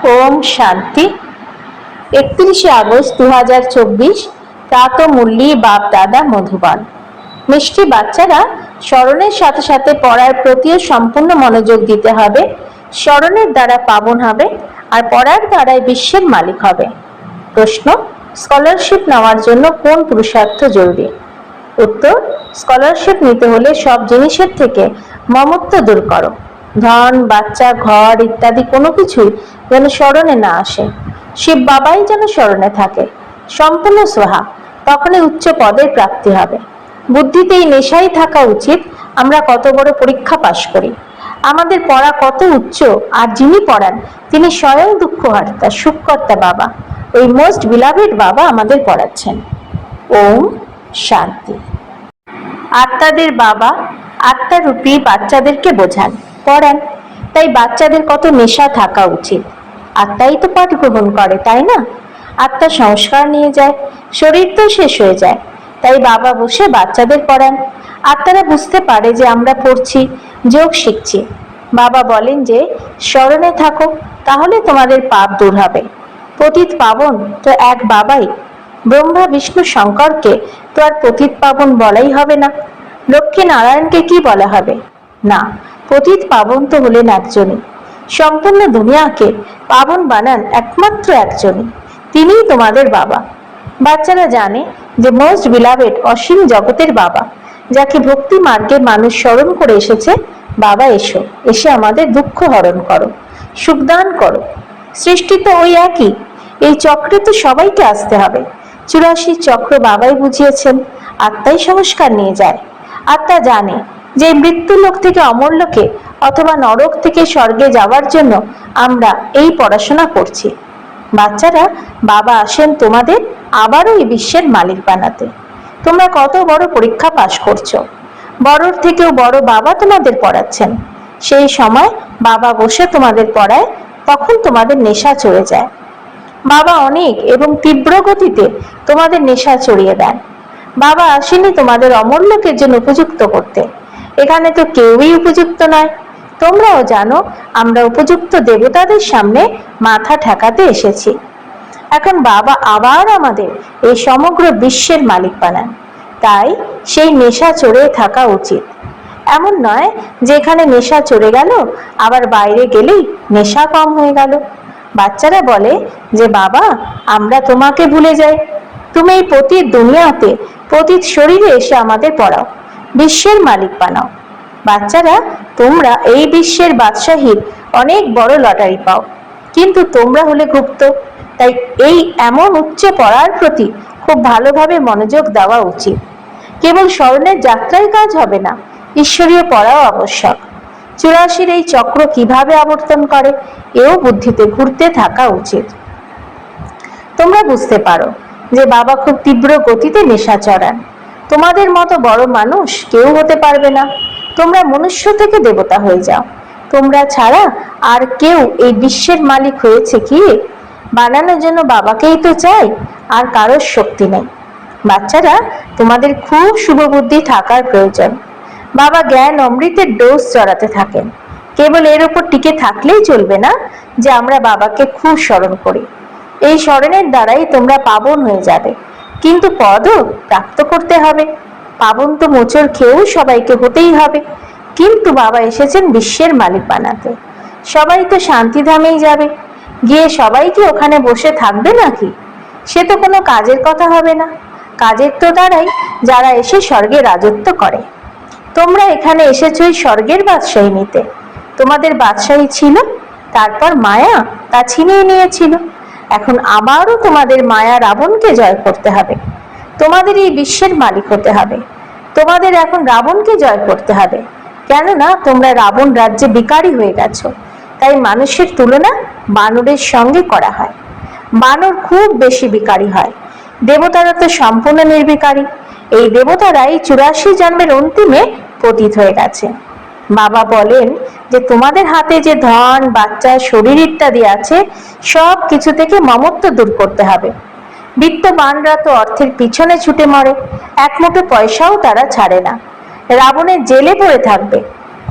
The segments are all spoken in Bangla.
ওম শান্তি। 31শে আগস্ট 2024, প্রাত মুরলী বাপ দাদা মধুবন। মিষ্টি বাচ্চারা, স্মরণের সাথে সাথে পড়ার প্রতিও সম্পূর্ণ মনোযোগ দিতে হবে। স্মরণের দ্বারা পাবন হবে আর পড়ার দ্বারাই বিশ্বের মালিক হবে। প্রশ্ন: স্কলারশিপ নেওয়ার জন্য কোন পুরুষার্থ জরুরি? উত্তর: স্কলারশিপ নিতে হলে সব জিনিসের থেকে মমত্ব দূর করো। ধন, বাচ্চা, ঘর ইত্যাদি কোনো কিছুই যেন স্মরণে না আসে। শিব বাবাই যেন স্মরণে থাকে। সম্পূর্ণ সোহা, তখনই উচ্চ পদের প্রাপ্তি হবে। বুদ্ধিতে এই নেশাই থাকা উচিত। আমরা কত বড় পরীক্ষা পাশ করি, আমাদের পড়া কত উচ্চ, আর যিনি পড়ান তিনি স্বয়ং দুঃখহর্তা সুখকর্তা বাবা। ওই মোস্ট বিলাভেড বাবা আমাদের পড়াচ্ছেন। ওম শান্তি। আত্মাদের বাবা আত্মারূপী বাচ্চাদেরকে বোঝান, পড়ান। তাই বাচ্চাদের কত নেশা থাকা উচিত। আত্মাই তো পাঠ গ্রহণ করে, তাই না? আত্মা সংস্কার নিয়ে যায়, শরীর তো শেষ হয়ে যায়। তাই বাবা বসে বাচ্চাদের পড়ান। আত্মারা বুঝতে পারে যে আমরা পড়ছি, যোগ শিখছি। বাবা বলেন যে স্মরণে থাকো, তাহলে তোমাদের পাপ দূর হবে। পতিত পাবন তো এক বাবাই। ব্রহ্মা বিষ্ণু শঙ্করকে তো আর পতিত পাবন বলাই হবে না। লক্ষ্মী নারায়ণকে কি বলা হবে? না, পতিত পাবন তো হলেন একজনই। সম্পূর্ণ দুনিয়াকে পাবন বানান একমাত্র একজনই, তিনিই তোমাদের বাবা। বাচ্চারা জানে যে মোস্ট বিলাভেড অসীম জগতের বাবা, যাকে ভক্তি মার্গে মানুষ স্মরণ করে এসেছে। বাবা এসো, এসে আমাদের দুঃখ হরণ করো, সুখদান করো। সৃষ্টি তো ওই একই, এই চক্রে তো সবাইকে আসতে হবে। 84 চক্র বাবাই বুঝিয়েছেন, আত্মাই সংস্কার নিয়ে যায়। আত্মা জানে যে মৃত্যু লোক থেকে অমর লোকে অথবা নরক থেকে স্বর্গে যাওয়ার জন্য আমরা এই পড়াশোনা করছি। বাচ্চারা, বাবা আসেন তোমাদের আবারও এই বিশ্বের মালিক বানাতে। তোমরা কত বড় পরীক্ষা পাশ করছো, বড়র থেকেও বড় বাবা তোমাদের পড়াচ্ছেন। সেই সময় বাবা বসে তোমাদের পড়ায়, তখন তোমাদের নেশা চড়ে যায়। বাবা অনেক এবং তীব্র গতিতে তোমাদের নেশা চড়িয়ে দেন। বাবা আসেনি তোমাদের অমর লোকের জন্য উপযুক্ত করতে। এখানে তো কেউই উপযুক্ত নয়। তোমরাও জানো আমরা উপযুক্ত দেবতাদের সামনে মাথা ঠেকাতে এসেছি। এখন বাবা আবার আমাদের এই সমগ্র বিশ্বের মালিক বানান। তাই সেই নেশা চড়ে থাকা উচিত। এমন নয় যে এখানে নেশা চড়ে গেল, আবার বাইরে গেলেই নেশা কম হয়ে গেল। বাচ্চারা বলে যে বাবা, আমরা তোমাকে ভুলে যাই। তুমি এই পতিত দুনিয়াতে পতিত শরীরে এসে আমাদের পড়াও, বিশ্বের মালিক বানাও। বাচ্চারা, তোমরা এই বিশ্বের বাদশাহীর অনেক বড় লটারি পাও, কিন্তু তোমরা হলে গুপ্ত। তাই এই এমন উচ্চ পড়ার প্রতি খুব ভালোভাবে মনোযোগ দেওয়া উচিত। কেবল স্মরণের যাত্রায় কাজ হবে না, ঈশ্বরীয় পড়াও আবশ্যক। 84 এই চক্র কিভাবে আবর্তন করে, এও বুদ্ধিতে ঘুরতে থাকা উচিত। তোমরা বুঝতে পারো যে বাবা খুব তীব্র গতিতে নেশা চড়ান। তোমাদের মতো বড় মানুষ কেউ হতে পারবে না। তোমরা মনুষ্য থেকে দেবতা হয়ে যাও। তোমরা ছাড়া আর কেউ এই বিশ্বের মালিক হয়েছে কি? বানানোর জন্য বাবাকেই তো চাই, আর কারোর শক্তি নেই। বাচ্চারা, তোমাদের খুব শুভ বুদ্ধি থাকার প্রয়োজন। বাবা জ্ঞান অমৃতের ডোজ চড়াতে থাকেন। কেবল এর উপর টিকে থাকলেই চলবে না যে আমরা বাবাকে খুব স্মরণ করি। এই স্মরণের দ্বারাই তোমরা পাবন হয়ে যাবে, কিন্তু পদও প্রাপ্ত করতে হবে। পাবন তো মোচড় খেয়েও সবাইকে হতেই হবে, কিন্তু বাবা এসেছেন বিশ্বের মালিক বানাতে। সবাই তো শান্তিধামেই যাবে, গিয়ে সবাই কি ওখানে বসে থাকবে নাকি? সে তো কোনো কাজের কথা হবে না। কাজের তো দ্বারাই যারা এসে স্বর্গে রাজত্ব করে। তোমরা এখানে এসেছো এই স্বর্গের বাদশাহী নিতে। তোমাদের বাদশাহী ছিল, তারপর মায়া তা ছিনিয়ে নিয়েছিল। এখন আবারও তোমাদের মায়া রাবণকে জয় করতে হবে। তোমাদের এই বিশ্বের মালিক হতে হবে। তোমাদের এখন রাবণকে জয় করতে হবে, কেননা তোমরা রাবণ রাজ্যে বিকারী হয়ে গেছো। তাই মানুষের তুলনা বানরের সঙ্গে করা হয়। বানর খুব বেশি বিকারী হয়, দেবতারা তো সম্পূর্ণ নির্বিকারী। এই দেবতারাই 84 জন্মের অন্তিমে পতিত হয়ে গেছে। বাবা বলেন যে তোমাদের হাতে যে ধন, বাচ্চা, শরীর ইত্যাদি আছে, সব কিছু থেকে মমত্ব দূর করতে হবে। বিত্তবানরা তো অর্থের পিছনে ছুটে মরে, এক মুঠো পয়সাও তারা ছাড়ে না। রাবণের জেলে পড়ে থাকবে,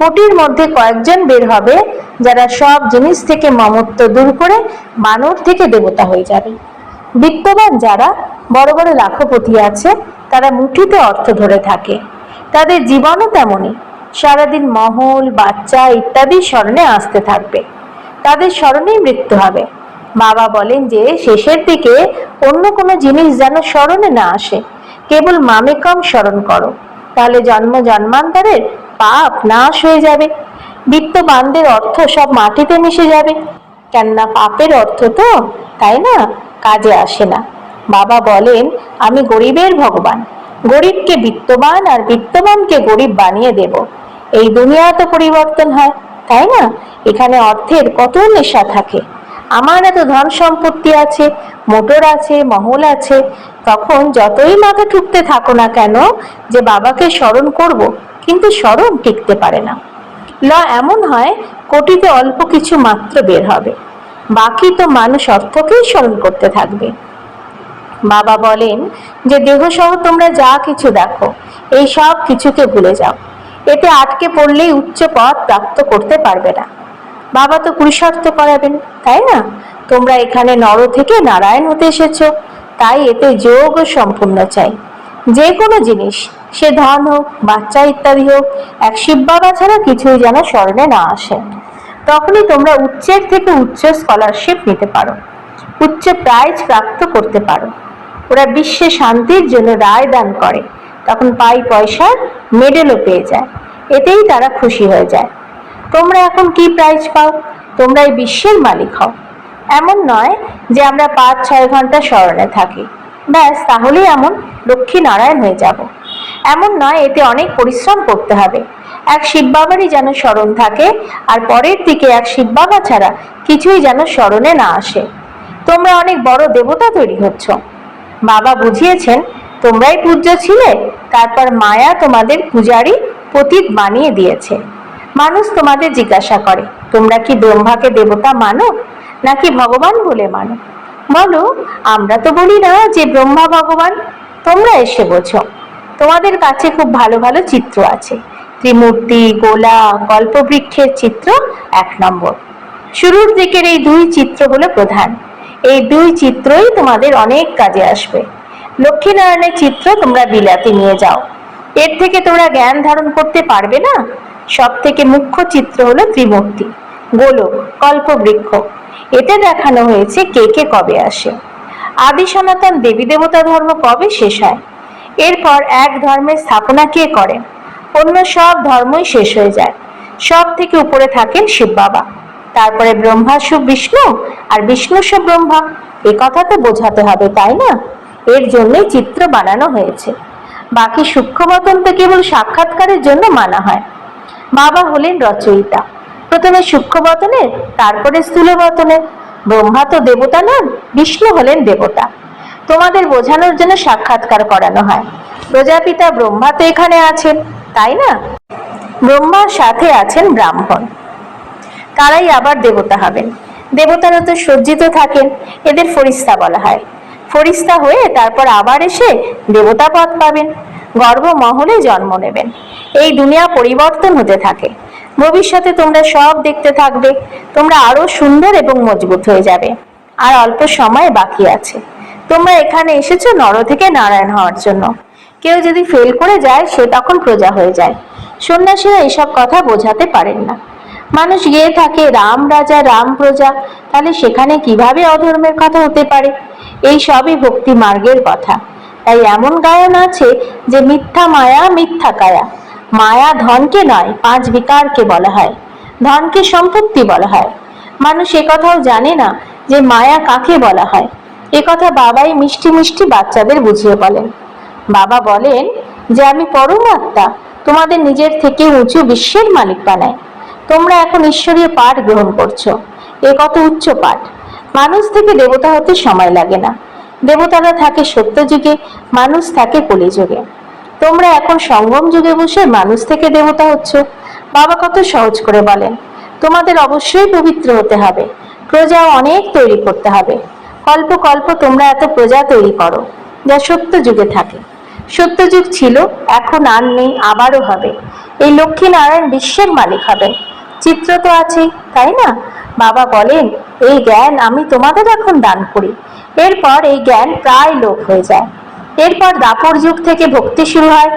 কোটির মধ্যে কয়েকজন বের হবে যারা সব জিনিস থেকে মমত্ব দূর করে বানর থেকে দেবতা হয়ে যাবে। বিত্তবান যারা, বড় বড় লাখপতি আছে, তারা মুঠিতে অর্থ ধরে থাকে। তাদের জীবনও তেমনই, সারাদিন মহল, বাচ্চা ইত্যাদি স্মরণে আসতে থাকবে। তাদের স্মরণেই মৃত্যু হবে। বাবা বলেন যে শেষের দিকে অন্য কোনো জিনিস যেন স্মরণে না আসে, কেবল মামেকম স্মরণ করো, তাহলে জন্ম জন্মান্তরের পাপ নাশ হয়ে যাবে। বিত্তবানদের অর্থ সব মাটিতে মিশে যাবে, কেননা পাপের অর্থ তো, তাই না, কাজে আসে না। বাবা বলেন আমি গরিবের ভগবান, গরিবকে বিত্তবান আর বিত্তবানকে গরিব বানিয়ে দেব। এই দুনিয়া তো পরিবর্তন হয়, তাই না? এখানে অর্থের কত নেশা থাকে। আমার এত ধন সম্পত্তি আছে, মোটর আছে, মহল আছে, তখন যতই মাথা ঠুকতে থাকো না কেন যে বাবাকে স্মরণ করব, কিন্তু স্মরণ টিকতে পারে না। এমন হয় কোটিতে অল্প কিছু মাত্র বের হবে, বাকি তো মানুষ অর্থকেই স্মরণ করতে থাকবে। বাবা বলেন যে দেহ সহ তোমরা যা কিছু দেখো, এই সব কিছুকে ভুলে যাও। এতে আটকে পড়লেই উচ্চ পদ প্রাপ্ত করতে পারবে না। বাবা তো পুরুষার্থ করাবেন, তাই না? তোমরা এখানে নর থেকে নারায়ণ হতে এসেছো, তাই এতে যোগ ও সম্পূর্ণ চাই। যে কোনো জিনিস, সে ধন হোক, বাচ্চা ইত্যাদি হোক, এক শিব বাবা ছাড়া কিছুই যেন স্মরণে না আসে। তখনই তোমরা উচ্চের থেকে উচ্চ স্কলারশিপ নিতে পারো, উচ্চ প্রাইজ প্রাপ্ত করতে পারো। ওরা বিশ্বে শান্তির জন্য রায় দান করে, তখন পয়সার মেডেলও পেয়ে যায়, এতেই তারা খুশি হয়ে যায়। তোমরা এখন কি প্রাইজ পাও? তোমরা এই বিশ্বের মালিক হও। এমন নয় যে আমরা 5-6 ঘন্টা স্মরণে থাকি, ব্যাস তাহলেই এমন লক্ষ্মী নারায়ণ হয়ে যাব। এমন নয়, এতে অনেক পরিশ্রম করতে হবে। এক শিব বাবারই যেন স্মরণ থাকে, আর পরের দিকে এক শিব বাবা ছাড়া কিছুই যেন স্মরণে না আসে। তোমরা অনেক বড় দেবতা তৈরি হচ্ছ। বাবা বুঝিয়েছেন তোমরাই পূজ্য ছিলে, তারপর মায়া তোমাদের পূজারী পতীত বানিয়ে দিয়েছে। মানুষ তোমাদের জিজ্ঞাসা করে তোমরা কি ব্রহ্মাকে দেবতা মানো নাকি ভগবান বলে মানো? বলো, আমরা তো বলি না যে ব্রহ্মা ভগবান। তোমরা এসে বোঝো। তোমাদের কাছে খুব ভালো ভালো চিত্র আছে, ত্রিমূর্তি, গোলা, কল্পবৃক্ষের চিত্র 1 নম্বর। শুরুর দিকের এই 2 চিত্রগুলো প্রধান। এই 2 চিত্রই তোমাদের অনেক কাজে আসবে। লক্ষ্মীনারায়ণের চিত্র তোমরা বিলাতে নিয়ে যাও, এর থেকে তোমরা জ্ঞান ধারণ করতে পারবে না। সব থেকে মুখ্য চিত্র হলো ত্রিমূর্তি, গোলক, কল্পবৃক্ষ। এতে দেখানো হয়েছে কে কে কবে আসে, আদি সনাতন দেবী দেবতা ধর্ম কবে শেষ হয়, এরপর এক ধর্মের স্থাপনা কে করে, অন্য সব ধর্মই শেষ হয়ে যায়। সব থেকে উপরে থাকেন শিব বাবা, তারপরে ব্রহ্মা সব বিষ্ণু, আর বিষ্ণু সব ব্রহ্মা। এ কথা তো বোঝাতে হবে, তাই না? এর জন্যই চিত্র বানানো হয়েছে। বাকি সূক্ষ্মবতন তো কেবল সাক্ষাৎকারের জন্য মানা হয়। বাবা হলেন রচয়িতা, প্রথমে সূক্ষ্মবতনের, তারপরে স্থূলবতনের। ব্রহ্মা তো দেবতা নন, বিষ্ণু হলেন দেবতা। তোমাদের বোঝানোর জন্য সাক্ষাৎকার করানো হয়। প্রজাপিতা ব্রহ্মা তো এখানে আছেন, তাই না? ব্রহ্মার সাথে আছেন ব্রাহ্মণ, তারাই আবার দেবতা হবেন। দেবতারা তো সজ্জিত থাকেন, এদের ফরিস্তা বলা হয়। ফরিস্তা হয়ে তারপর আবার এসে দেবতা পদ পাবেন, গর্ভমহলে জন্ম নেবেন। এই দুনিয়া পরিবর্তন হতে থাকে। ভবিষ্যতে তোমরা সব দেখতে থাকবে। তোমরা আরো সুন্দর এবং মজবুত হয়ে যাবে। আর অল্প সময় বাকি আছে। তোমরা এখানে এসেছো নর থেকে নারায়ণ হওয়ার জন্য। কেউ যদি ফেল করে যায়, সে তখন প্রজা হয়ে যায়। সন্ন্যাসীরা এসব কথা বোঝাতে পারেন না। মানুষ গিয়ে থাকে রাম রাজা রাম প্রজা, তাহলে সেখানে কিভাবে অধর্মের কথা হতে পারে? এই সবই ভক্তি মার্গের কথা। তাই এমন গায়ন আছে যে মিথ্যা মায়া মিথ্যা কায়া। মায়া ধনকে নয়, 5 বিকারকে বলা হয়। ধনকে সম্পত্তি বলা হয়। মানুষ একথাও জানে না যে মায়া কাকে বলা হয়। একথা বাবাই মিষ্টি মিষ্টি বাচ্চাদের বুঝিয়ে বলেন। বাবা বলেন যে আমি পরমাত্মা, তোমাদের নিজের থেকে উঁচু বিশ্বের মালিক বানায়। তোমরা এখন ঈশ্বরীয় পাঠ গ্রহণ করছো, এ কত উচ্চ পাঠ। মানুষ থেকে দেবতা হতে সময় লাগে না। দেবতারা থাকে সত্য যুগে, মানুষ থাকে কলিযুগে। তোমরা এখন সঙ্গম যুগে বসে মানুষ থেকে দেবতা হচ্ছ। বাবা কত সহজ করে বলেন, তোমাদের অবশ্যই পবিত্র হতে হবে, প্রজা অনেক তৈরি করতে হবে। কল্প কল্প তোমরা এত প্রজা তৈরি করো, যা সত্য যুগে থাকে। সত্য যুগ ছিল, এখন আর নেই, আবারও হবে। এই লক্ষ্মী নারায়ণ বিশ্বের মালিক হবেন। চিত্র তো আছেই, তাই না? বাবা বলেন, এই জ্ঞান আমি তোমাদের এখন দান করি। এরপর এই জ্ঞান প্রায় লোপ হয়ে যায়। এরপর দাপর যুগ থেকে ভক্তি শুরু হয়,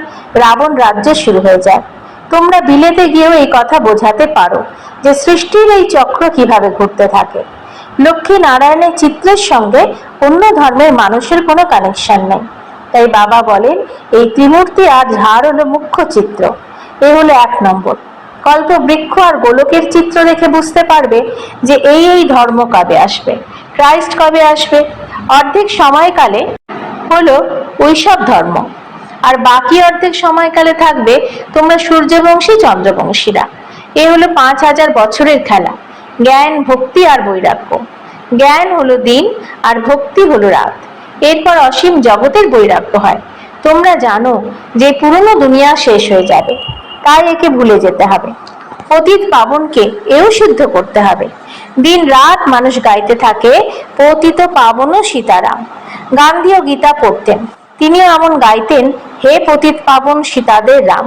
রাবণ রাজ্য শুরু হয়ে যায়। তোমরা বিলেতে গিয়েও এই কথা বোঝাতে পারো যে সৃষ্টির এই চক্র কিভাবে ঘুরতে থাকে। লক্ষ্মী নারায়ণের চিত্রের সঙ্গে অন্য ধর্মের মানুষের কোনো কানেকশন নেই। তাই বাবা বলেন, এই ত্রিমূর্তি আর ঝাড় হলো মুখ্য চিত্র। এ হলো 1 নম্বর। কল্প বৃক্ষ আর গোলকের চিত্র দেখে বুঝতে পারবে যে এই ধর্ম কবে আসবে, ক্রাইস্ট কবে আসবে। অর্ধেক সময়কালে হলো ওইসব ধর্ম, আর বাকি অর্ধেক সময়কালে থাকবে তোমরা সূর্যবংশী চন্দ্রবংশীরা। এ হলো 5000 বছরের খেলা। জ্ঞান, ভক্তি আর বৈরাগ্য। জ্ঞান হলো দিন আর ভক্তি হলো রাত। এরপর অসীম জগতের বৈরাগ্য হয়। তোমরা জানো যে পুরনো দুনিয়া শেষ হয়ে যাবে, তাই একে ভুলে যেতে হবে। পতিত পাবনকে এও সিদ্ধ করতে হবে। দিন রাত মানুষ গাইতে থাকে, পতিত পাবন সীতারাম। গান্ধীও গীতা পড়তেন, তিনিও এমন গাইতেন, হে পতিত পাবন সীতাদের রাম।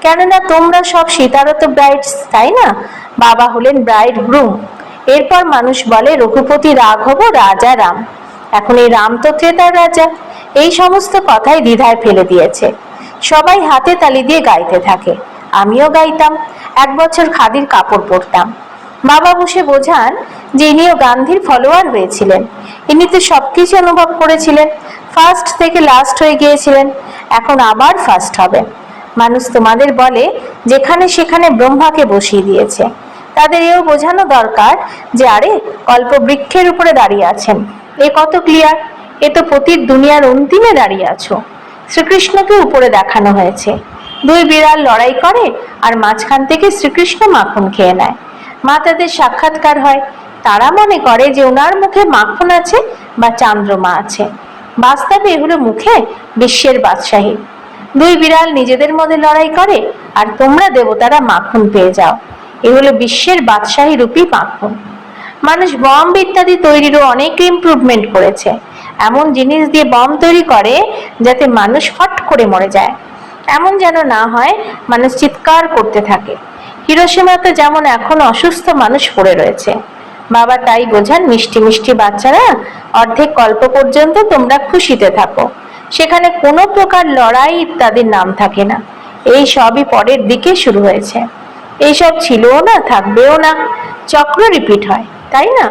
কেননা তোমরা সব সীতারত ব্রাইডস, তাই না? বাবা হলেন ব্রাইড গ্রুম। এরপর মানুষ বলে রঘুপতি রাঘব রাজা রাম। এখন এই রাম তো ত্রেতার রাজা। এই সমস্ত কথাই দ্বিধায় ফেলে দিয়েছে। সবাই হাতে তালি দিয়ে গাইতে থাকে, আমিও গাইতাম। 1 বছর খাদির কাপড় পরতাম। বাবা বসে বোঝান যে ইনিও গান্ধীর ফলোয়ার হয়েছিলেন। ইনি তো সবকিছু অনুভব করেছিলেন, ফার্স্ট থেকে লাস্ট হয়ে গিয়েছিলেন, এখন আবার ফার্স্ট হবেন। মানুষ তোমাদের বলে যেখানে সেখানে ব্রহ্মাকে বসিয়ে দিয়েছে। তাদের এও বোঝানো দরকার যে আরে কল্প বৃক্ষের উপরে দাঁড়িয়ে আছেন, এ কত ক্লিয়ার। এ তো পতিত দুনিয়ার অন্তিমে দাঁড়িয়ে আছো। শ্রীকৃষ্ণকে উপরে দেখানো হয়েছে, 2 বিড়াল লড়াই করে আর মাঝখান থেকে শ্রীকৃষ্ণ মাখন খেয়ে নেয়। মা তাদের সাক্ষাৎকার হয়, তারা মনে করে যে ওনার মুখে মাখন আছে বা চান্দ্রমা আছে। বাস্তবে এগুলো মুখে বিশ্বের বাদশাহী। 2 বিড়াল নিজেদের মধ্যে লড়াই করে আর তোমরা দেবতারা মাখন পেয়ে যাও। এগুলো বিশ্বের বাদশাহী রূপী মাখন। মানুষ বম্ব ইত্যাদি তৈরিরও অনেক ইমপ্রুভমেন্ট করেছে। এমন জিনিস দিয়ে বম্ব তৈরি করে যাতে মানুষ ফট করে মরে যায়, এমন যেন না হয় মানুষ চিৎকার করতে থাকে। হিরোশিমাতে যেমন এখন অসুস্থ মানুষ পড়ে রয়েছে। বাবা তাই বোঝান, মিষ্টি মিষ্টি বাচ্চারা, অর্ধেক কল্প পর্যন্ত তোমরা খুশিতে থাকো। সেখানে কোনো প্রকার লড়াই ইত্যাদির নাম থাকে না। এই সবই পরের দিকে শুরু হয়েছে। এইসব ছিলও না, থাকবেও না, চক্র রিপিট হয়, তাই না?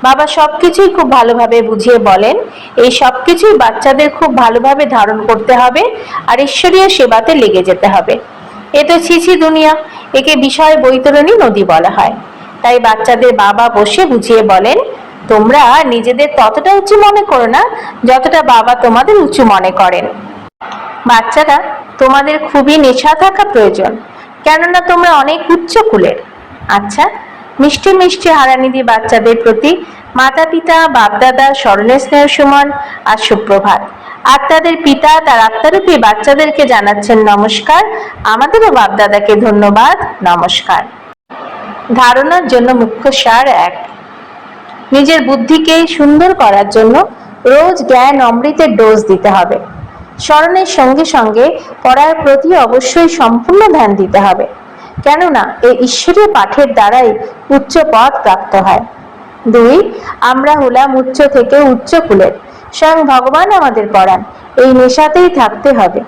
বাবা সবকিছুই খুব ভালোভাবে বুঝিয়ে বলেন, এই সবকিছুই বাচ্চাদের খুব ভালোভাবে ধারণ করতে হবে আর ঈশ্বরীয় সেবাতে লেগে যেতে হবে। এ তো ছিছি দুনিয়া, একে বিষয় বৈতরণী নদী বলা হয়। তাই বাচ্চাদের বাবা বসে বুঝিয়ে বলেন, তোমরা নিজেদের ততটা উঁচু মনে করো না যতটা বাবা তোমাদের উঁচু মনে করেন। বাচ্চারা, তোমাদের খুবই নেশা থাকা প্রয়োজন, কেননা তোমরা অনেক উচ্চ কুলের। আচ্ছা, মিষ্টি মিষ্টি হারানিধি বাচ্চাদের প্রতি মাতা পিতা বাপদাদা স্মরণের স্নেহ সুমন আর সুপ্রভাত। আত্মাদের পিতা তার আত্মারূপী বাচ্চাদেরকে জানাচ্ছেন নমস্কার। আমাদেরও বাপদাদাকে ধন্যবাদ, নমস্কার। ধারণার জন্য মুখ্য সার 1। নিজের বুদ্ধিকে সুন্দর করার জন্য রোজ জ্ঞান অমৃতের ডোজ দিতে হবে। স্মরণের সঙ্গে সঙ্গে পড়ার প্রতি অবশ্যই সম্পূর্ণ ধ্যান দিতে হবে, কেননা এই ঈশ্বরীয় পাঠের দ্বারাই উচ্চ পদ প্রাপ্ত হয়। 2, আমরা হলাম উচ্চ থেকে উচ্চ কুলের, স্বয়ং ভগবান আমাদের পড়ান। এই নেশাতেই থাকতে হবে।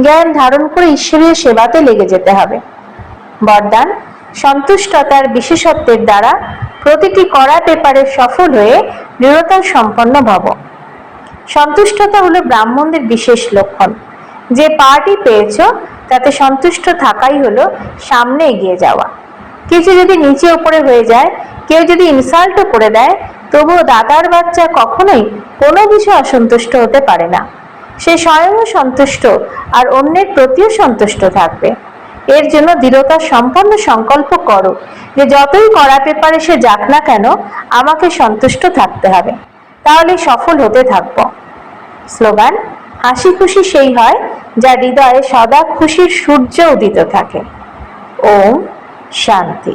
জ্ঞান ধারণ করে ঈশ্বরীয় সেবাতে লেগে যেতে হবে। বরদান, সন্তুষ্টতার বিশেষত্বের দ্বারা প্রতিটি কড়া পেপারে সফল হয়ে দৃঢ়তা সম্পন্ন ভব। সন্তুষ্টতা হলো ব্রাহ্মণদের বিশেষ লক্ষণ। যে পার্টি পেয়েছ তাতে সন্তুষ্ট থাকাই হলো সামনে এগিয়ে যাওয়া। কিছু যদি নিচে উপরে হয়ে যায়, কেউ যদি ইনসাল্টও করে দেয়, তবুও দাদার বাচ্চা কখনোই কোনো বিষয়ে অসন্তুষ্ট হতে পারে না। সে স্বয়ংও সন্তুষ্ট আর অন্যের প্রতিও সন্তুষ্ট থাকবে। এর জন্য দৃঢ়তা সম্পন্ন সংকল্প করো যে যতই কড়া পেপারে সে যাক না কেন, আমাকে সন্তুষ্ট থাকতে হবে, তাহলে সফল হতে থাকব। স্লোগান, হাসি খুশি সেই হয় যার হৃদয়ে সদা খুশির সূর্য উদিত থাকে। ওম শান্তি।